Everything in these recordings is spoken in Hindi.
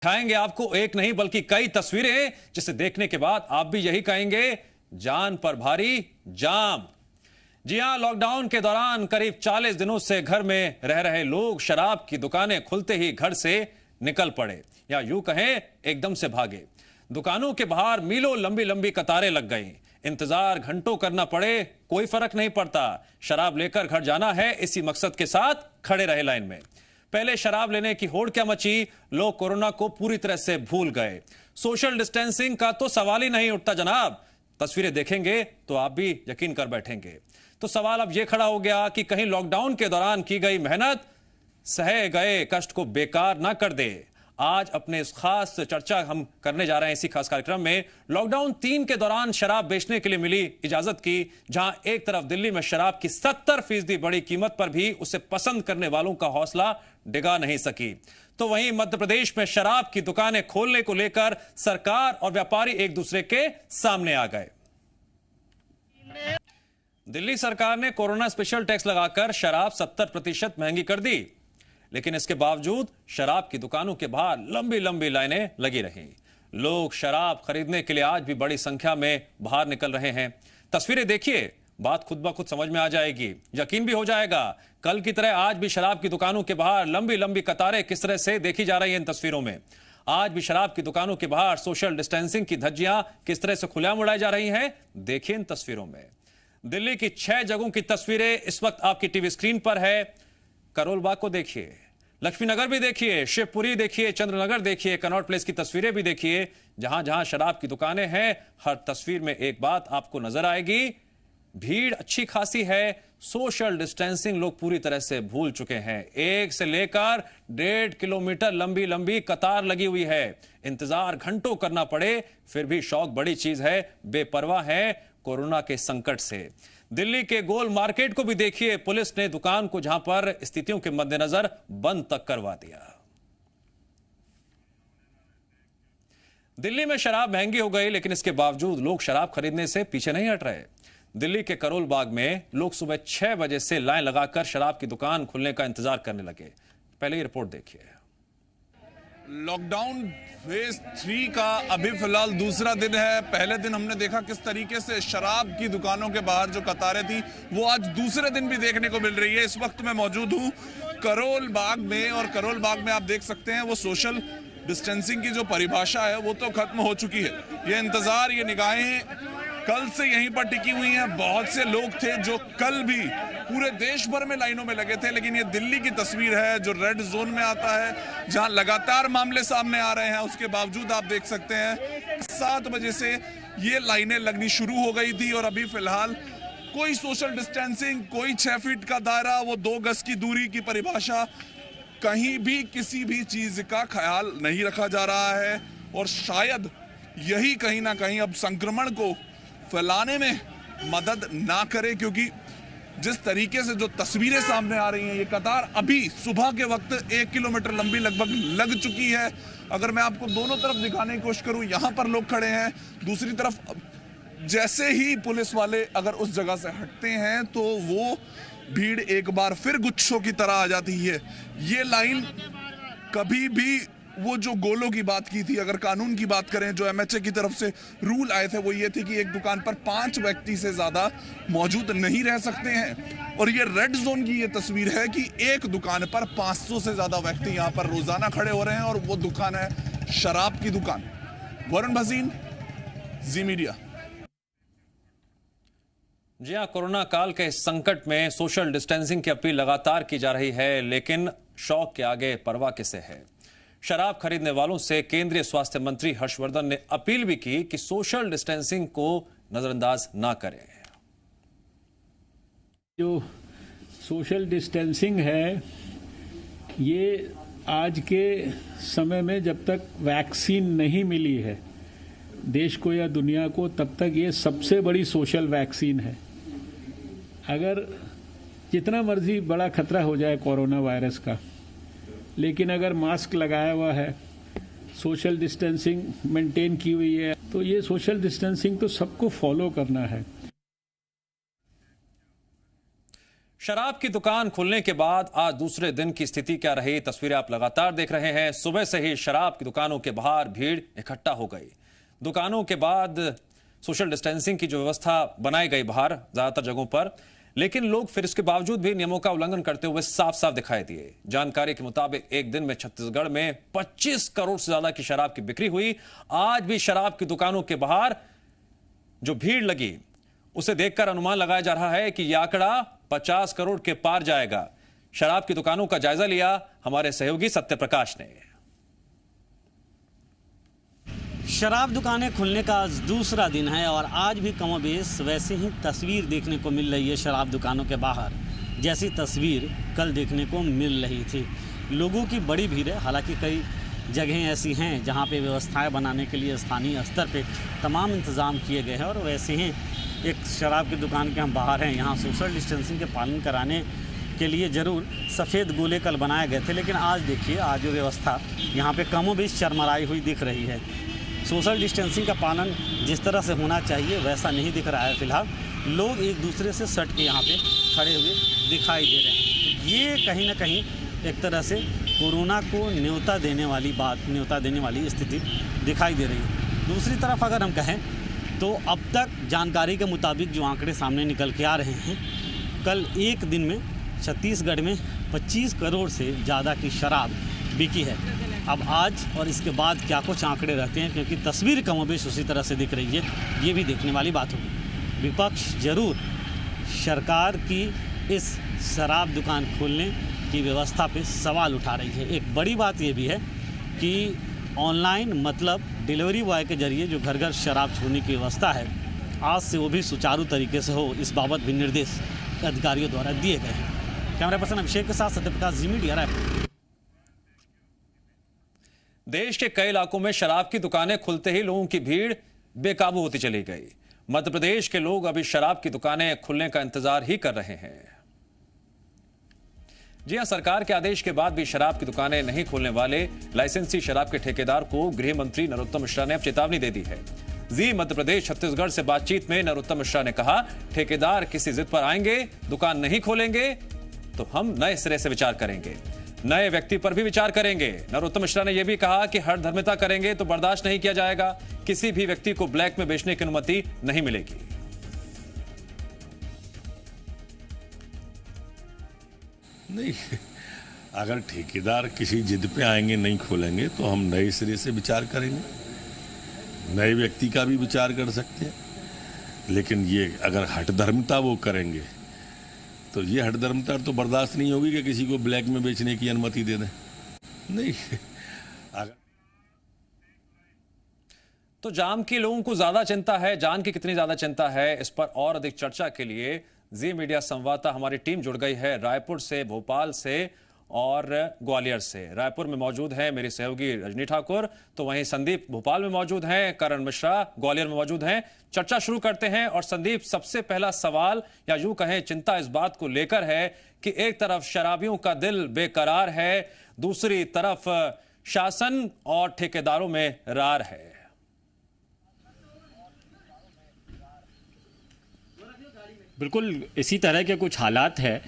दिखाएंगे आपको एक नहीं बल्कि कई तस्वीरें जिसे देखने के बाद आप भी यही कहेंगे, जान पर भारी जाम। जी हां, लॉकडाउन के दौरान करीब 40 दिनों से घर में रह रहे लोग शराब की दुकानें खुलते ही घर से निकल पड़े, या यूं कहें एकदम से भागे। दुकानों के बाहर मीलों लंबी लंबी कतारें लग गई, इंतजार घंटों करना पड़े, कोई फर्क नहीं पड़ता। शराब लेकर घर जाना है, इसी मकसद के साथ खड़े रहे लाइन में। पहले शराब लेने की होड़ क्या मची, लोग कोरोना को पूरी तरह से भूल गए। सोशल डिस्टेंसिंग का तो सवाल ही नहीं उठता जनाब। तस्वीरें देखेंगे तो आप भी यकीन कर बैठेंगे। तो सवाल अब यह खड़ा हो गया कि कहीं लॉकडाउन के दौरान की गई मेहनत सहे गए कष्ट को बेकार ना कर दे। आज अपने इस खास चर्चा हम करने जा रहे हैं इसी खास कार्यक्रम में लॉकडाउन 3 के दौरान शराब बेचने के लिए मिली इजाजत की, जहां एक तरफ दिल्ली में शराब की 70% बड़ी कीमत पर भी उसे पसंद करने वालों का हौसला डिगा नहीं सकी, तो वहीं मध्य प्रदेश में शराब की दुकानें खोलने को लेकर सरकार और व्यापारी एक दूसरे के सामने आ गए। दिल्ली सरकार ने कोरोना स्पेशल टैक्स लगाकर शराब 70% महंगी कर दी, लेकिन इसके बावजूद शराब की दुकानों के बाहर लंबी लंबी लाइनें लगी रहीं। लोग शराब खरीदने के लिए आज भी बड़ी संख्या में बाहर निकल रहे हैं। तस्वीरें देखिए, बात खुद ब खुद समझ में आ जाएगी, यकीन भी हो जाएगा। कल की तरह आज भी शराब की दुकानों के बाहर लंबी लंबी कतारें किस तरह से देखी जा रही हैं इन तस्वीरों में। आज भी शराब की दुकानों के बाहर सोशल डिस्टेंसिंग की धज्जियां किस तरह से खुलेआम उड़ाई जा रही हैं, देखिए इन तस्वीरों में। दिल्ली की 6 जगहों की तस्वीरें इस वक्त आपकी टीवी स्क्रीन पर है। करोल बाग को देखिए, लक्ष्मीनगर भी देखिए, शिवपुरी देखिए, चंद्रनगर देखिए, कनॉट प्लेस की तस्वीरें भी देखिए। जहां जहां शराब की दुकानें हैं, हर तस्वीर में एक बात आपको नजर आएगी, भीड़ अच्छी खासी है। सोशल डिस्टेंसिंग लोग पूरी तरह से भूल चुके हैं। 1 से लेकर 1.5 किलोमीटर लंबी लंबी कतार लगी हुई है, इंतजार घंटों करना पड़े, फिर भी शौक बड़ी चीज है, बेपरवाह है कोरोना के संकट से। दिल्ली के गोल मार्केट को भी देखिए, पुलिस ने दुकान को जहां पर स्थितियों के मद्देनजर बंद तक करवा दिया। दिल्ली में शराब महंगी हो गई, लेकिन इसके बावजूद लोग शराब खरीदने से पीछे नहीं हट रहे। दिल्ली के करोल बाग में लोग सुबह 6 बजे से लाइन लगाकर शराब की दुकान खुलने का इंतजार करने लगे। पहले ही रिपोर्ट देखिए। लॉकडाउन फेज 3 का अभी फिलहाल दूसरा दिन है। पहले दिन हमने देखा किस तरीके से शराब की दुकानों के बाहर जो कतारें थी वो आज दूसरे दिन भी देखने को मिल रही है। इस वक्त मैं मौजूद हूं करोल बाग में, और करोल बाग में आप देख सकते हैं वो सोशल डिस्टेंसिंग की जो परिभाषा है वो तो खत्म हो चुकी है। ये इंतजार, ये निगाहें कल से यहीं पर टिकी हुई हैं। बहुत से लोग थे जो कल भी पूरे देश भर में लाइनों में लगे थे, लेकिन ये दिल्ली की तस्वीर है जो रेड जोन में आता है, जहां लगातार मामले सामने आ रहे हैं। उसके बावजूद आप देख सकते हैं 7 बजे से ये लाइनें लगनी शुरू हो गई थी, और अभी फिलहाल कोई सोशल डिस्टेंसिंग, कोई 6 फीट का दायरा, वो 2 गज की दूरी की परिभाषा, कहीं भी किसी भी चीज का ख्याल नहीं रखा जा रहा है। और शायद यही कहीं ना कहीं अब संक्रमण को फैलाने में मदद ना करे, क्योंकि जिस तरीके से जो तस्वीरें सामने आ रही हैं, ये कतार अभी सुबह के वक्त 1 किलोमीटर लंबी लगभग लग चुकी है। अगर मैं आपको दोनों तरफ दिखाने की कोशिश करूं, यहां पर लोग खड़े हैं, दूसरी तरफ जैसे ही पुलिस वाले अगर उस जगह से हटते हैं तो वो भीड़ एक बार फिर गुच्छों की तरह आ जाती है। ये लाइन कभी भी, वो जो गोलों की बात की थी, अगर कानून की बात करें, जो एमएचए की तरफ से रूल आए थे वो ये थे कि एक दुकान पर 5 व्यक्ति से ज्यादा मौजूद नहीं रह सकते हैं। और ये रेड जोन की ये तस्वीर है कि एक दुकान पर 500 से ज्यादा व्यक्ति यहां पर रोजाना खड़े हो रहे हैं, और वो दुकान है शराब की दुकान। वरुण भसीन, जी मीडिया। जी हां, कोरोना काल के इस संकट में सोशल डिस्टेंसिंग की अपील लगातार की जा रही है, लेकिन शौक के आगे परवाह किसे है। शराब खरीदने वालों से केंद्रीय स्वास्थ्य मंत्री हर्षवर्धन ने अपील भी की कि सोशल डिस्टेंसिंग को नजरअंदाज ना करें। जो सोशल डिस्टेंसिंग है, ये आज के समय में जब तक वैक्सीन नहीं मिली है देश को या दुनिया को, तब तक ये सबसे बड़ी सोशल वैक्सीन है। अगर जितना मर्जी बड़ा खतरा हो जाए कोरोना वायरस का, लेकिन अगर मास्क लगाया हुआ है, सोशल डिस्टेंसिंग मेंटेन की हुई है, तो ये सोशल डिस्टेंसिंग तो सबको फॉलो करना है। शराब की दुकान खुलने के बाद आज दूसरे दिन की स्थिति क्या रही, तस्वीरें आप लगातार देख रहे हैं। सुबह से ही शराब की दुकानों के बाहर भीड़ इकट्ठा हो गई। दुकानों के बाद सोशल डिस्टेंसिंग की जो व्यवस्था बनाई गई बाहर ज्यादातर जगहों पर, लेकिन लोग फिर इसके बावजूद भी नियमों का उल्लंघन करते हुए साफ साफ दिखाई दिए। जानकारी के मुताबिक एक दिन में छत्तीसगढ़ में 25 करोड़ से ज्यादा की शराब की बिक्री हुई। आज भी शराब की दुकानों के बाहर जो भीड़ लगी उसे देखकर अनुमान लगाया जा रहा है कि यह आंकड़ा 50 करोड़ के पार जाएगा। शराब की दुकानों का जायजा लिया हमारे सहयोगी सत्य प्रकाश ने। शराब दुकानें खुलने का आज दूसरा दिन है और आज भी कमोबेश वैसे ही तस्वीर देखने को मिल रही है शराब दुकानों के बाहर, जैसी तस्वीर कल देखने को मिल रही थी। लोगों की बड़ी भीड़ है। हालांकि कई जगहें ऐसी हैं जहां पे व्यवस्थाएं बनाने के लिए स्थानीय स्तर पे तमाम इंतज़ाम किए गए हैं और वैसे ही एक शराब की दुकान के हम बाहर हैं। यहाँ सोशल डिस्टेंसिंग के पालन कराने के लिए ज़रूर सफ़ेद गोले कल बनाए गए थे, लेकिन आज देखिए आज जो व्यवस्था यहाँ पे कमोबेश चरमराई हुई दिख रही है। सोशल डिस्टेंसिंग का पालन जिस तरह से होना चाहिए वैसा नहीं दिख रहा है। फिलहाल लोग एक दूसरे से सट के यहाँ पे खड़े हुए दिखाई दे रहे हैं। ये कहीं ना कहीं एक तरह से कोरोना को न्योता देने वाली स्थिति दिखाई दे रही है। दूसरी तरफ अगर हम कहें तो अब तक जानकारी के मुताबिक जो आंकड़े सामने निकल के आ रहे हैं, कल एक दिन में छत्तीसगढ़ में 25 करोड़ से ज़्यादा की शराब बिकी है। अब आज और इसके बाद क्या कुछ आंकड़े रहते हैं, क्योंकि तस्वीर कमोबेश उसी तरह से दिख रही है, ये भी देखने वाली बात होगी। विपक्ष जरूर सरकार की इस शराब दुकान खोलने की व्यवस्था पे सवाल उठा रही है। एक बड़ी बात ये भी है कि ऑनलाइन मतलब डिलीवरी बॉय के जरिए जो घर घर शराब छोड़ने की व्यवस्था है, आज से वो भी सुचारू तरीके से हो, इस बाबत भी निर्देश अधिकारियों द्वारा दिए गए हैं। कैमरा पर्सन अभिषेक के साथ सत्यप्रकाश, जी मीडिया, रायपुर। देश के कई इलाकों में शराब की दुकानें खुलते ही लोगों की भीड़ बेकाबू होती चली गई। मध्य प्रदेश के लोग अभी शराब की दुकानें खुलने का इंतजार ही कर रहे हैं। जी हां, सरकार के आदेश के बाद भी शराब की दुकानें नहीं खोलने वाले लाइसेंसी शराब के ठेकेदार को गृह मंत्री नरोत्तम मिश्रा ने अब चेतावनी दे दी है। जी मध्य प्रदेश छत्तीसगढ़ से बातचीत में नरोत्तम मिश्रा ने कहा, ठेकेदार किसी जिद पर आएंगे, दुकान नहीं खोलेंगे तो हम नए सिरे से विचार करेंगे, नए व्यक्ति पर भी विचार करेंगे। नरोत्तम मिश्रा ने यह भी कहा कि हर धर्मिता करेंगे तो बर्दाश्त नहीं किया जाएगा, किसी भी व्यक्ति को ब्लैक में बेचने की अनुमति नहीं मिलेगी। नहीं, अगर ठेकेदार किसी जिद पे आएंगे, नहीं खोलेंगे तो हम नए सिरे से विचार करेंगे, नए व्यक्ति का भी विचार कर सकते हैं। लेकिन ये अगर हठधर्मिता वो करेंगे तो ये हठधर्मिता तो बर्दाश्त नहीं होगी कि किसी को ब्लैक में बेचने की अनुमति दे दें। नहीं, अगर तो जाम की लोगों को ज्यादा चिंता है, जान की कितनी ज्यादा चिंता है, इस पर और अधिक चर्चा के लिए जी मीडिया संवाददाता हमारी टीम जुड़ गई है रायपुर से, भोपाल से और ग्वालियर से। रायपुर में मौजूद है मेरी सहयोगी रजनी ठाकुर, तो वहीं संदीप भोपाल में मौजूद हैं, करण मिश्रा ग्वालियर में मौजूद हैं। चर्चा शुरू करते हैं। और संदीप, सबसे पहला सवाल या यूं कहें चिंता इस बात को लेकर है कि एक तरफ शराबियों का दिल बेकरार है, दूसरी तरफ शासन और ठेकेदारों में रार है। बिल्कुल इसी तरह के कुछ हालात हैं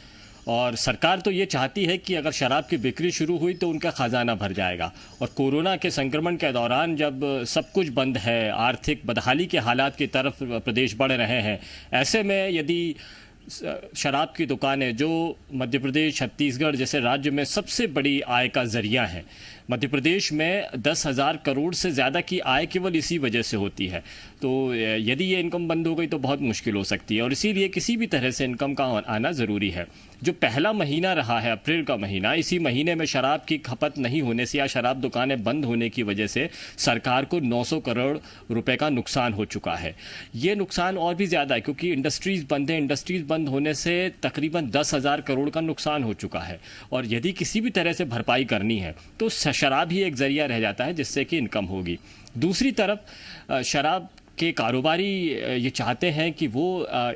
और सरकार तो ये चाहती है कि अगर शराब की बिक्री शुरू हुई तो उनका खजाना भर जाएगा। और कोरोना के संक्रमण के दौरान जब सब कुछ बंद है, आर्थिक बदहाली के हालात की तरफ प्रदेश बढ़ रहे हैं, ऐसे में यदि शराब की दुकानें जो मध्य प्रदेश, छत्तीसगढ़ जैसे राज्य में सबसे बड़ी आय का जरिया है, मध्य प्रदेश में 10,000 करोड़ से ज़्यादा की आय केवल इसी वजह से होती है, तो यदि ये इनकम बंद हो गई तो बहुत मुश्किल हो सकती है। और इसीलिए किसी भी तरह से इनकम का आना ज़रूरी है। जो पहला महीना रहा है, अप्रैल का महीना, इसी महीने में शराब की खपत नहीं होने से या शराब दुकानें बंद होने की वजह से सरकार को 900 करोड़ रुपए का नुकसान हो चुका है। ये नुकसान और भी ज़्यादा है क्योंकि इंडस्ट्रीज़ बंद हैं। इंडस्ट्रीज़ बंद होने से तकरीबन 10,000 करोड़ का नुकसान हो चुका है। और यदि किसी भी तरह से भरपाई करनी है तो शराब ही एक ज़रिया रह जाता है जिससे कि इनकम होगी। दूसरी तरफ शराब के कारोबारी ये चाहते हैं कि वो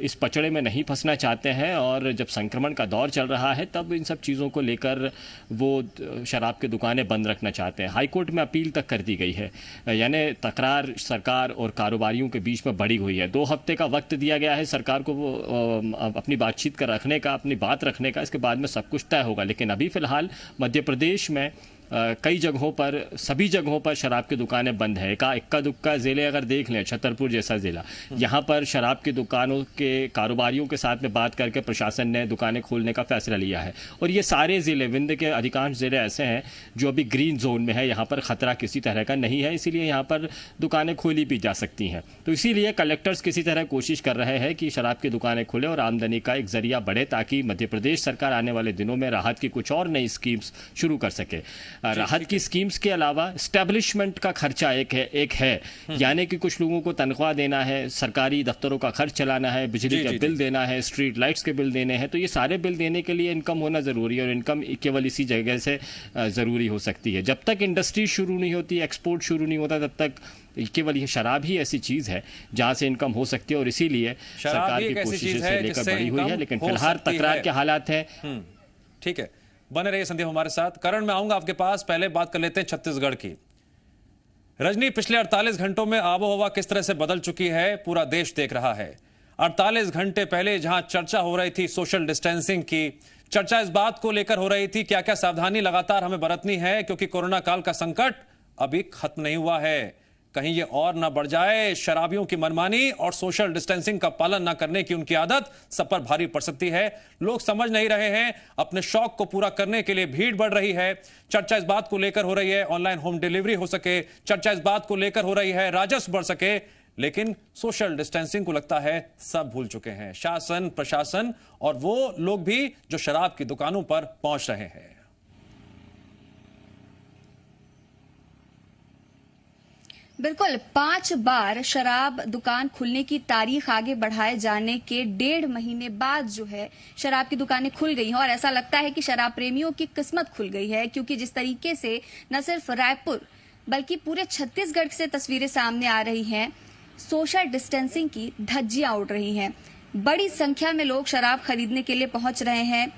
इस पचड़े में नहीं फंसना चाहते हैं, और जब संक्रमण का दौर चल रहा है तब इन सब चीज़ों को लेकर वो शराब की दुकानें बंद रखना चाहते हैं। हाई कोर्ट में अपील तक कर दी गई है, यानी तकरार सरकार और कारोबारियों के बीच में बढ़ी हुई है। 2 हफ्ते का वक्त दिया गया है सरकार को वो अपनी बातचीत का रखने का, अपनी बात रखने का, इसके बाद में सब कुछ तय होगा। लेकिन अभी फ़िलहाल मध्य प्रदेश में कई जगहों पर, सभी जगहों पर शराब की दुकानें बंद है। इक्का दुक्का ज़िले अगर देख लें, छतरपुर जैसा ज़िला, यहाँ पर शराब की दुकानों के कारोबारियों के साथ में बात करके प्रशासन ने दुकानें खोलने का फैसला लिया है। और ये सारे ज़िले, विंध्य के अधिकांश ज़िले ऐसे हैं जो अभी ग्रीन जोन में है, यहाँ पर ख़तरा किसी तरह का नहीं है, इसीलिए यहाँ पर दुकानें खोली भी जा सकती हैं। तो इसीलिए कलेक्टर्स किसी तरह कोशिश कर रहे हैं कि शराब की दुकानें खुलें और आमदनी का एक ज़रिया बढ़े, ताकि मध्य प्रदेश सरकार आने वाले दिनों में राहत की कुछ और नई स्कीम्स शुरू कर सके। राहत की स्कीम्स के अलावा स्टैब्लिशमेंट का खर्चा एक है, यानी कि कुछ लोगों को तनख्वाह देना है, सरकारी दफ्तरों का खर्च चलाना है, बिजली का बिल देना है, स्ट्रीट लाइट्स के बिल देने हैं। तो ये सारे बिल देने के लिए इनकम होना ज़रूरी है, और इनकम केवल इसी जगह से ज़रूरी हो सकती है। जब तक इंडस्ट्री शुरू नहीं होती, एक्सपोर्ट शुरू नहीं होता, तब तक केवल ये शराब ही ऐसी चीज़ है जहाँ से इनकम हो सकती है, और इसीलिए सरकार की कोशिशें से लेकर बढ़ी हुई है। लेकिन फिलहाल तकरार के हालात हैं। ठीक है, बने रहिए संदीप हमारे साथ। करण, मैं आऊंगा आपके पास। पहले बात कर लेते हैं छत्तीसगढ़ की। रजनी, पिछले 48 घंटों में आबोहवा किस तरह से बदल चुकी है, पूरा देश देख रहा है। 48 घंटे पहले जहां चर्चा हो रही थी सोशल डिस्टेंसिंग की, चर्चा इस बात को लेकर हो रही थी क्या क्या सावधानी लगातार हमें बरतनी है, क्योंकि कोरोना काल का संकट अभी खत्म नहीं हुआ है, कहीं ये और ना बढ़ जाए। शराबियों की मनमानी और सोशल डिस्टेंसिंग का पालन ना करने की उनकी आदत सब पर भारी पड़ सकती है। लोग समझ नहीं रहे हैं, अपने शौक को पूरा करने के लिए भीड़ बढ़ रही है। चर्चा इस बात को लेकर हो रही है ऑनलाइन होम डिलीवरी हो सके, चर्चा इस बात को लेकर हो रही है राजस्व बढ़ सके, लेकिन सोशल डिस्टेंसिंग को लगता है सब भूल चुके हैं, शासन, प्रशासन और वो लोग भी जो शराब की दुकानों पर पहुंच रहे हैं। बिल्कुल, 5 बार शराब दुकान खुलने की तारीख आगे बढ़ाए जाने के 1.5 महीने बाद जो है शराब की दुकानें खुल गई हैं, और ऐसा लगता है कि शराब प्रेमियों की किस्मत खुल गई है, क्योंकि जिस तरीके से न सिर्फ रायपुर बल्कि पूरे छत्तीसगढ़ से तस्वीरें सामने आ रही हैं, सोशल डिस्टेंसिंग की धज्जियां उड़ रही हैं। बड़ी संख्या में लोग शराब खरीदने के लिए पहुंच रहे हैं,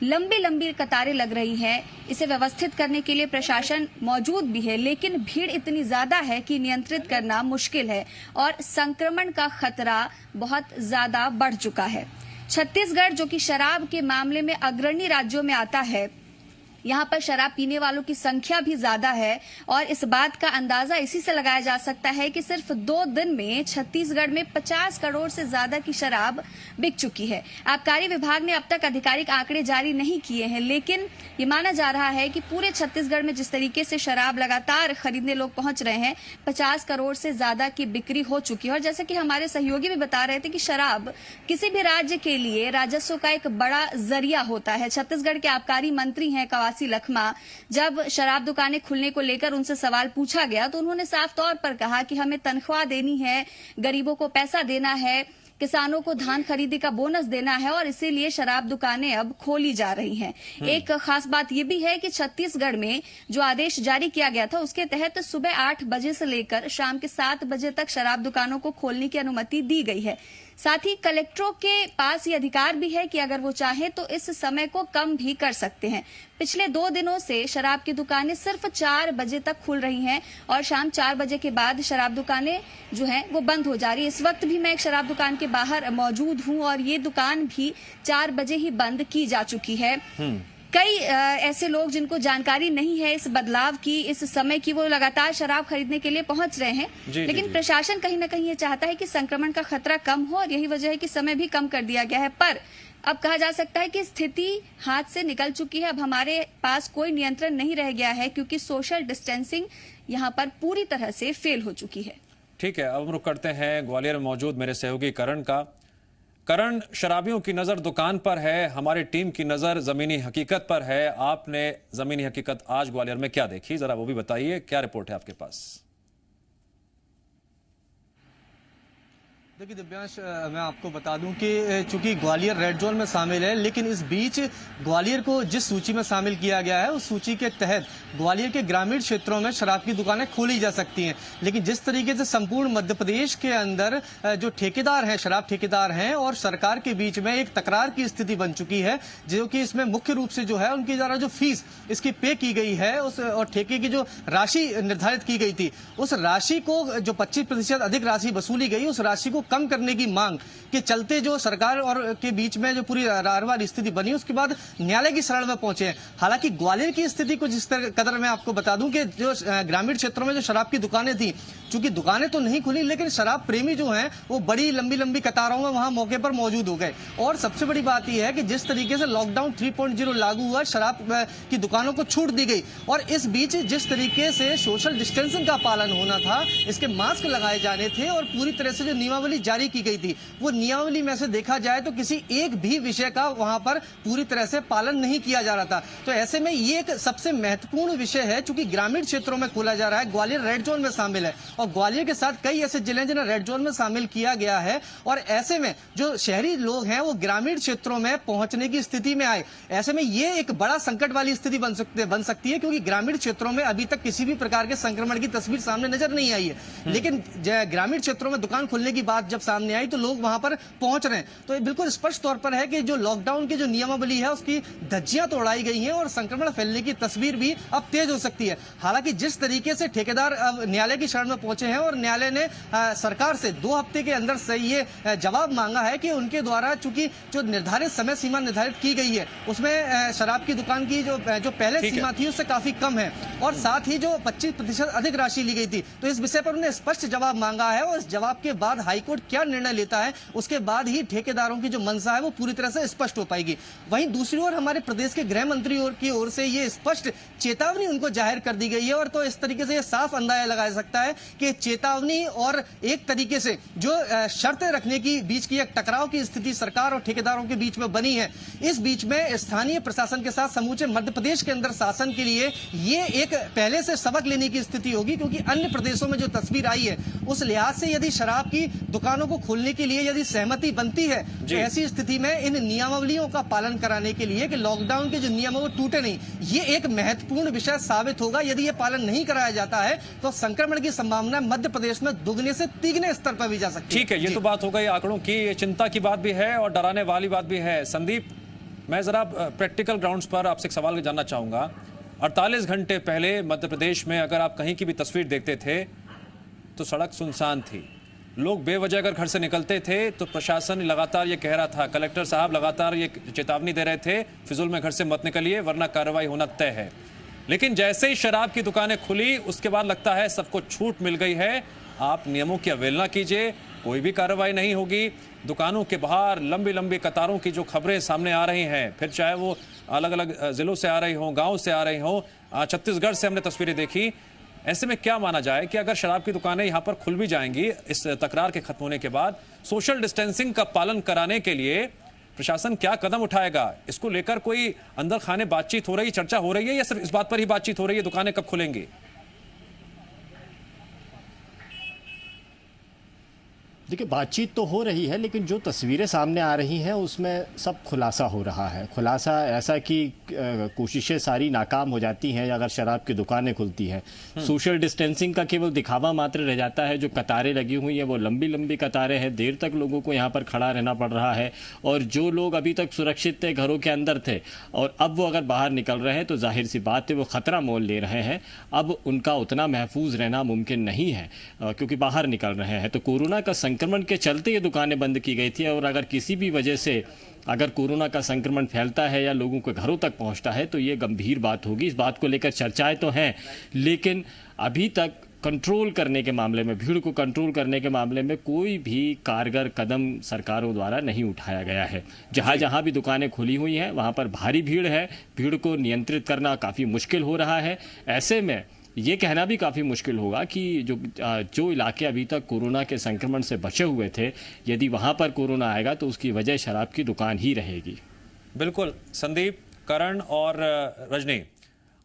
लंबी लंबी कतारें लग रही हैं। इसे व्यवस्थित करने के लिए प्रशासन मौजूद भी है, लेकिन भीड़ इतनी ज्यादा है कि नियंत्रित करना मुश्किल है और संक्रमण का खतरा बहुत ज्यादा बढ़ चुका है। छत्तीसगढ़, जो कि शराब के मामले में अग्रणी राज्यों में आता है, यहाँ पर शराब पीने वालों की संख्या भी ज्यादा है, और इस बात का अंदाजा इसी से लगाया जा सकता है कि सिर्फ 2 दिन में छत्तीसगढ़ में 50 करोड़ से ज्यादा की शराब बिक चुकी है। आबकारी विभाग ने अब तक आधिकारिक आंकड़े जारी नहीं किए हैं, लेकिन ये माना जा रहा है कि पूरे छत्तीसगढ़ में जिस तरीके से शराब लगातार खरीदने लोग पहुंच रहे हैं, 50 करोड़ से ज्यादा की बिक्री हो चुकी है। और जैसे कि हमारे सहयोगी भी बता रहे थे कि शराब किसी भी राज्य के लिए राजस्व का एक बड़ा जरिया होता है। छत्तीसगढ़ के आबकारी मंत्री हैं लखमा, जब शराब दुकानें खुलने को लेकर उनसे सवाल पूछा गया तो उन्होंने साफ तौर पर कहा कि हमें तनख्वाह देनी है, गरीबों को पैसा देना है, किसानों को धान खरीदी का बोनस देना है, और इसीलिए शराब दुकानें अब खोली जा रही हैं। एक खास बात यह भी है कि छत्तीसगढ़ में जो आदेश जारी किया गया था उसके तहत सुबह 8 बजे से लेकर शाम के 7 बजे तक शराब दुकानों को खोलने की अनुमति दी गई है। साथ ही कलेक्टरों के पास ये अधिकार भी है कि अगर वो चाहे तो इस समय को कम भी कर सकते हैं। पिछले 2 दिनों से शराब की दुकानें सिर्फ 4 बजे तक खुल रही हैं, और शाम 4 बजे के बाद शराब दुकानें जो हैं वो बंद हो जा रही है। इस वक्त भी मैं एक शराब दुकान के बाहर मौजूद हूं, और ये दुकान भी 4 बजे ही बंद की जा चुकी है। कई ऐसे लोग जिनको जानकारी नहीं है इस बदलाव की, इस समय की, वो लगातार शराब खरीदने के लिए पहुंच रहे हैं। लेकिन प्रशासन कहीं ना कहीं ये चाहता है कि संक्रमण का खतरा कम हो, और यही वजह है कि समय भी कम कर दिया गया है। पर अब कहा जा सकता है कि स्थिति हाथ से निकल चुकी है। अब हमारे पास कोई नियंत्रण नहीं रह गया है, क्योंकि सोशल डिस्टेंसिंग यहाँ पर पूरी तरह से फेल हो चुकी है। ठीक है, अब रुक करते हैं ग्वालियर में मौजूद मेरे सहयोगी करण का। करण, शराबियों की नजर दुकान पर है, हमारी टीम की नजर जमीनी हकीकत पर है। आपने जमीनी हकीकत आज ग्वालियर में क्या देखी, जरा वो भी बताइए, क्या रिपोर्ट है आपके पास? देखिए दिव्यांश, मैं आपको बता दूं कि चूंकि ग्वालियर रेड जोन में शामिल है, लेकिन इस बीच ग्वालियर को जिस सूची में शामिल किया गया है उस सूची के तहत ग्वालियर के ग्रामीण क्षेत्रों में शराब की दुकानें खोली जा सकती हैं। लेकिन जिस तरीके से संपूर्ण मध्य प्रदेश के अंदर जो ठेकेदार हैं, शराब ठेकेदार हैं और सरकार के बीच में एक तकरार की स्थिति बन चुकी है, जो कि इसमें मुख्य रूप से जो है उनकी जरा जो फीस इसकी पे की गई है उस और ठेके की जो राशि निर्धारित की गई थी, उस राशि को जो 25% अधिक राशि वसूली गई, उस राशि को कम करने की मांग के चलते जो सरकार और के बीच में जो पूरी रारवार स्थिति बनी, उसके बाद न्यायालय की शरण में पहुंचे हैं। हालांकि ग्वालियर की स्थिति को जिस कदर मैं आपको बता दूं कि जो ग्रामीण क्षेत्रों में जो शराब की दुकानें थी, चूंकि दुकानें तो नहीं खुली, लेकिन शराब प्रेमी जो हैं वो बड़ी लंबी लंबी कतारों में वहां मौके पर मौजूद हो गए। और सबसे बड़ी बात यह है कि जिस तरीके से लॉकडाउन 3.0 लागू हुआ, शराब की दुकानों को छूट दी गई और इस बीच जिस तरीके से सोशल डिस्टेंसिंग का पालन होना था, इसके मास्क लगाए जाने थे और पूरी तरह से जो नियमावली जारी की गई थी, वो नियमावली में से देखा जाए तो किसी एक भी विषय का वहां पर पूरी तरह से पालन नहीं किया जा रहा था। तो ऐसे में ये एक सबसे महत्वपूर्ण विषय है, चूंकि ग्रामीण क्षेत्रों में खोला जा रहा है, ग्वालियर रेड जोन में शामिल है और ग्वालियर के साथ कई ऐसे जिले जिन्हें रेड जोन में शामिल किया गया है। और ऐसे में जो शहरी लोग हैं वो ग्रामीण क्षेत्रों में पहुंचने की स्थिति में आए। ऐसे में ये एक बड़ा संकट वाली स्थिति बन सकती है, क्योंकि ग्रामीण क्षेत्रों में अभी तक किसी भी प्रकार के संक्रमण की तस्वीर सामने नजर नहीं आई है। लेकिन ग्रामीण क्षेत्रों में दुकान खुलने की बात जब सामने आई तो लोग वहां पर पहुंच रहे हैं। तो बिल्कुल स्पष्ट तौर पर है कि जो लॉकडाउन की जो नियमावली है उसकी धज्जियां तोड़ाई गई हैं और संक्रमण फैलने की तस्वीर भी अब तेज हो सकती है। हालांकि जिस तरीके से ठेकेदार अब न्यायालय की शरण में पहुंचे हैं और न्यायालय ने सरकार से 2 हफ्ते के अंदर से ये जवाब मांगा है कि उनके द्वारा चूंकि जो निर्धारित समय सीमा निर्धारित की गई है उसमें शराब की दुकान की जो पहले सीमा थी उससे काफी कम है और साथ ही जो 25% अधिक राशि ली गई थी। तो इस विषय पर उन्होंने स्पष्ट जवाब मांगा है और इस जवाब के बाद हाईकोर्ट क्या निर्णय लेता है उसके बाद ही ठेकेदारों की जो मंशा है वो पूरी तरह से स्पष्ट हो पाएगी। वहीं दूसरी ओर हमारे प्रदेश के गृह मंत्री की ओर से ये स्पष्ट चेतावनी उनको जाहिर कर दी गई है और तो इस तरीके से ये साफ अंदाजा लगाया सकता है कि चेतावनी और एक तरीके से जो शर्तें रखने की बीच की एक टकराव की स्थिति सरकार और ठेकेदारों के बीच में बनी है, इस बीच में स्थानीय प्रशासन के साथ समूचे मध्य प्रदेश के अंदर शासन के लिए ये एक पहले से सबक लेने की स्थिति होगी, क्योंकि अन्य प्रदेशों में जो तस्वीर आई है उस लिहाज से यदि शराब की दुकानों को खोलने के लिए यदि सहमति बनती है तो ऐसी स्थिति में इन नियमावलियों का पालन कराने के लिए कि लॉकडाउन के जो नियम है वो टूटे नहीं, ये एक महत्वपूर्ण विषय साबित होगा। यदि ये पालन नहीं कराया जाता है तो संक्रमण की संभावना मध्य प्रदेश में दुगने से तिगने स्तर पर भी जा सकती है। ठीक है, ये तो बात हो गई आंकड़ों की, चिंता की बात भी है और डराने वाली बात भी है। संदीप, मैं जरा प्रैक्टिकल ग्राउंड्स पर आपसे एक सवाल जानना चाहूंगा। 48 घंटे पहले मध्य प्रदेश में अगर आप कहीं की भी तस्वीर देखते थे तो सड़क सुनसान थी, लोग बेवजह अगर घर से निकलते थे तो प्रशासन लगातार ये कह रहा था, कलेक्टर साहब लगातार ये चेतावनी दे रहे थे, फिजूल में घर से मत निकलिए वरना कार्रवाई होना तय है। लेकिन जैसे ही शराब की दुकानें खुली उसके बाद लगता है सबको छूट मिल गई है, आप नियमों की अवहेलना कीजिए, कोई भी कार्रवाई नहीं होगी। दुकानों के बाहर लंबी लंबी कतारों की जो खबरें सामने आ रही हैं, फिर चाहे वो अलग अलग जिलों से आ रही हों, गाँव से आ रही हों, छत्तीसगढ़ से हमने तस्वीरें देखी। ऐसे में क्या माना जाए कि अगर शराब की दुकानें यहां पर खुल भी जाएंगी इस तकरार के खत्म होने के बाद, सोशल डिस्टेंसिंग का पालन कराने के लिए प्रशासन क्या कदम उठाएगा? इसको लेकर कोई अंदर खाने बातचीत हो रही, चर्चा हो रही है या सिर्फ इस बात पर ही बातचीत हो रही है दुकानें कब खुलेंगी? देखिए, बातचीत तो हो रही है लेकिन जो तस्वीरें सामने आ रही हैं उसमें सब खुलासा हो रहा है। खुलासा ऐसा कि कोशिशें सारी नाकाम हो जाती हैं अगर शराब की दुकानें खुलती हैं। सोशल डिस्टेंसिंग का केवल दिखावा मात्र रह जाता है। जो कतारें लगी हुई हैं वो लंबी लंबी कतारें हैं, देर तक लोगों को यहाँ पर खड़ा रहना पड़ रहा है और जो लोग अभी तक सुरक्षित थे, घरों के अंदर थे और अब वो अगर बाहर निकल रहे हैं तो जाहिर सी बात है वो ख़तरा मोल ले रहे हैं। अब उनका उतना महफूज रहना मुमकिन नहीं है क्योंकि बाहर निकल रहे हैं। तो कोरोना का संक्रमण के चलते ये दुकानें बंद की गई थी और अगर किसी भी वजह से अगर कोरोना का संक्रमण फैलता है या लोगों के घरों तक पहुंचता है तो ये गंभीर बात होगी। इस बात को लेकर चर्चाएं तो हैं लेकिन अभी तक कंट्रोल करने के मामले में, भीड़ को कंट्रोल करने के मामले में कोई भी कारगर कदम सरकारों द्वारा नहीं उठाया गया है। जहाँ जहाँ भी दुकानें खुली हुई हैं वहाँ पर भारी भीड़ है, भीड़ को नियंत्रित करना काफ़ी मुश्किल हो रहा है। ऐसे में ये कहना भी काफ़ी मुश्किल होगा कि जो इलाके अभी तक कोरोना के संक्रमण से बचे हुए थे, यदि वहाँ पर कोरोना आएगा तो उसकी वजह शराब की दुकान ही रहेगी। बिल्कुल संदीप, करण और रजनी,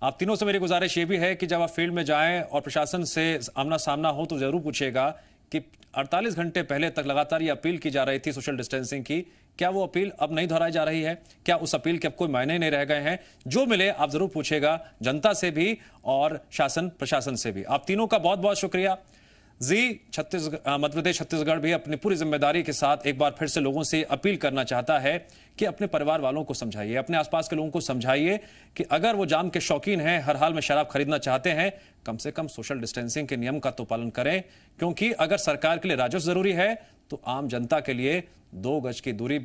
आप तीनों से मेरी गुजारिश ये भी है कि जब आप फील्ड में जाएं और प्रशासन से आमना सामना हो तो ज़रूर पूछिएगा कि 48 घंटे पहले तक लगातार ये अपील की जा रही थी सोशल डिस्टेंसिंग की, क्या वो अपील अब नहीं दोहराई जा रही है? क्या उस अपील के अब कोई मायने नहीं रह गए हैं? जो मिले आप जरूर पूछेगा, जनता से भी और शासन प्रशासन से भी। आप तीनों का बहुत बहुत शुक्रिया। मध्य प्रदेश छत्तीसगढ़ भी अपनी पूरी जिम्मेदारी के साथ एक बार फिर से लोगों से अपील करना चाहता है कि अपने परिवार वालों को समझाइए, अपने आसपास के लोगों को समझाइए कि अगर वो जाम के शौकीन हैं, हर हाल में शराब खरीदना चाहते हैं, कम से कम सोशल डिस्टेंसिंग के नियम का तो पालन करें, क्योंकि अगर सरकार के लिए राजस्व जरूरी है तो आम जनता के लिए 2 गज की दूरी